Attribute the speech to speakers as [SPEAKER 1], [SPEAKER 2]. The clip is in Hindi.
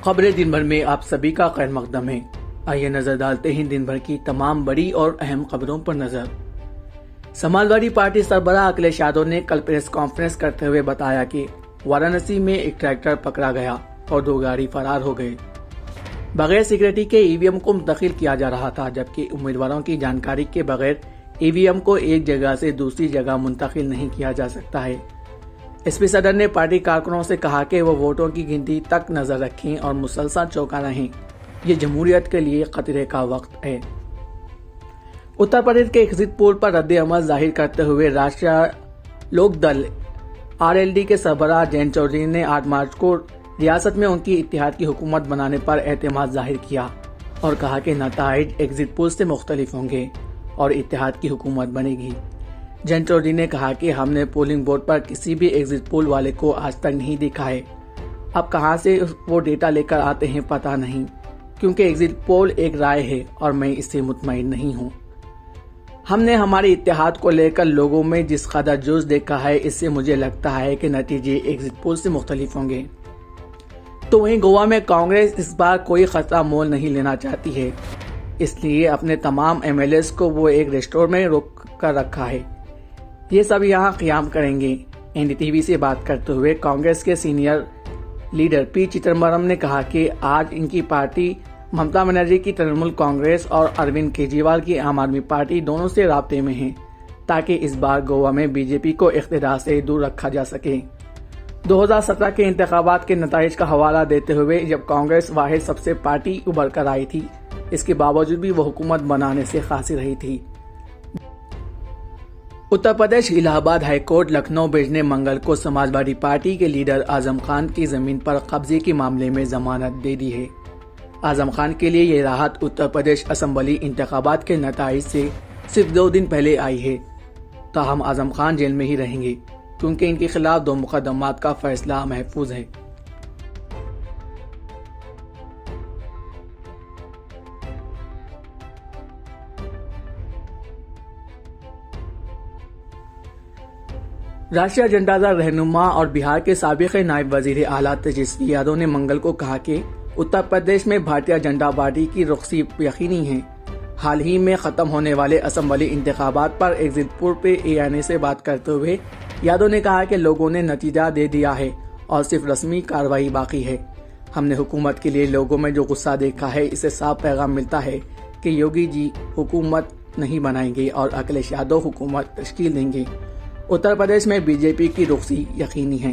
[SPEAKER 1] खबरें दिन भर में आप सभी का खैर मकदम है। आइए नजर डालते हैं दिन भर की तमाम बड़ी और अहम खबरों पर नजर। समाजवादी पार्टी सरबराह अखिलेश यादव ने कल प्रेस कॉन्फ्रेंस करते हुए बताया कि वाराणसी में एक ट्रैक्टर पकड़ा गया और 2 गाड़ी फरार हो गए। बगैर सिक्योरिटी के ईवीएम को मुंतकिल किया जा रहा था, जबकि उम्मीदवारों की जानकारी के बगैर ईवीएम को एक जगह से दूसरी जगह मुंतकिल नहीं किया जा सकता है। एसपी सदर ने पार्टी कारकुनों से कहा कि वो वोटों की गिनती तक नजर रखें और मुसलसल चौका रहें। ये जमहूरियत के लिए खतरे का वक्त है। उत्तर प्रदेश के एग्जिट पोल पर रद्द अमल जाहिर करते हुए राष्ट्रीय लोक दल आरएलडी के सरबराह जयंत चौधरी ने 8 मार्च को रियासत में उनकी इत्तेहाद की हुकूमत बनाने पर एतमाद जाहिर किया और कहा कि नताइज एग्जिट पोल से मुख्तलिफ होंगे और इत्तेहाद की हुकूमत बनेगी। जयंत चौधरी ने कहा कि हमने पोलिंग बोर्ड पर किसी भी एग्जिट पोल वाले को आज तक नहीं देखा है। अब कहां से वो डेटा लेकर आते हैं पता नहीं, क्योंकि एग्जिट पोल एक राय है और मैं इससे मुतमईन नहीं हूं। हमने हमारे इत्तेहाद को लेकर लोगों में जिस कदर जोश देखा है, इससे मुझे लगता है कि नतीजे एग्जिट पोल से मुख्तलिफ होंगे। तो वहीं गोवा में कांग्रेस इस बार कोई खतरा मोल नहीं लेना चाहती है, इसलिए अपने तमाम एमएलएस को वो एक रेस्टोरेंट में रोक कर रखा है। ये सब यहाँ क़याम करेंगे। एनडीटीवी से बात करते हुए कांग्रेस के सीनियर लीडर पी चिदम्बरम ने कहा कि आज इनकी पार्टी ममता बनर्जी की तृणमूल कांग्रेस और अरविंद केजरीवाल की आम आदमी पार्टी दोनों से राब्ते में है, ताकि इस बार गोवा में बीजेपी को इख्तियार से दूर रखा जा सके। 2017 के इंतखाबात के नताइज का हवाला देते हुए जब कांग्रेस वाहिद सबसे पार्टी उभर कर आई थी, इसके बावजूद भी वो हुकूमत बनाने से खासी रही थी। उत्तर प्रदेश इलाहाबाद हाईकोर्ट लखनऊ बेंच ने मंगल को समाजवादी पार्टी के लीडर आजम खान की जमीन पर कब्जे के मामले में जमानत दे दी है। आजम खान के लिए ये राहत उत्तर प्रदेश असेंबली इंतखाबात के नताइज से सिर्फ 2 दिन पहले आई है। ताहम आजम खान जेल में ही रहेंगे, क्योंकि इनके खिलाफ 2 मुकदमात का फैसला महफूज है। राष्ट्रीय जनता दल रहनुमा और बिहार के साबिक नायब वजीर आला तेजस्वी यादव ने मंगल को कहा कि उत्तर प्रदेश में भारतीय जनता पार्टी की रुखसी यकीनी है। हाल ही में खत्म होने वाले असेंबली इंतखाबात पर एग्जिट पोल पे एएनए से बात करते हुए यादव ने कहा कि लोगों ने नतीजा दे दिया है और सिर्फ रस्मी कार्रवाई बाकी है। हमने हुकूमत के लिए लोगों में जो गुस्सा देखा है, इससे साफ पैगाम मिलता है कि योगी जी हुकूमत नहीं बनाएंगे और अखिलेश यादव हुकूमत तश्कील देंगे। उत्तर प्रदेश में बीजेपी की रुखसी यकीनी है।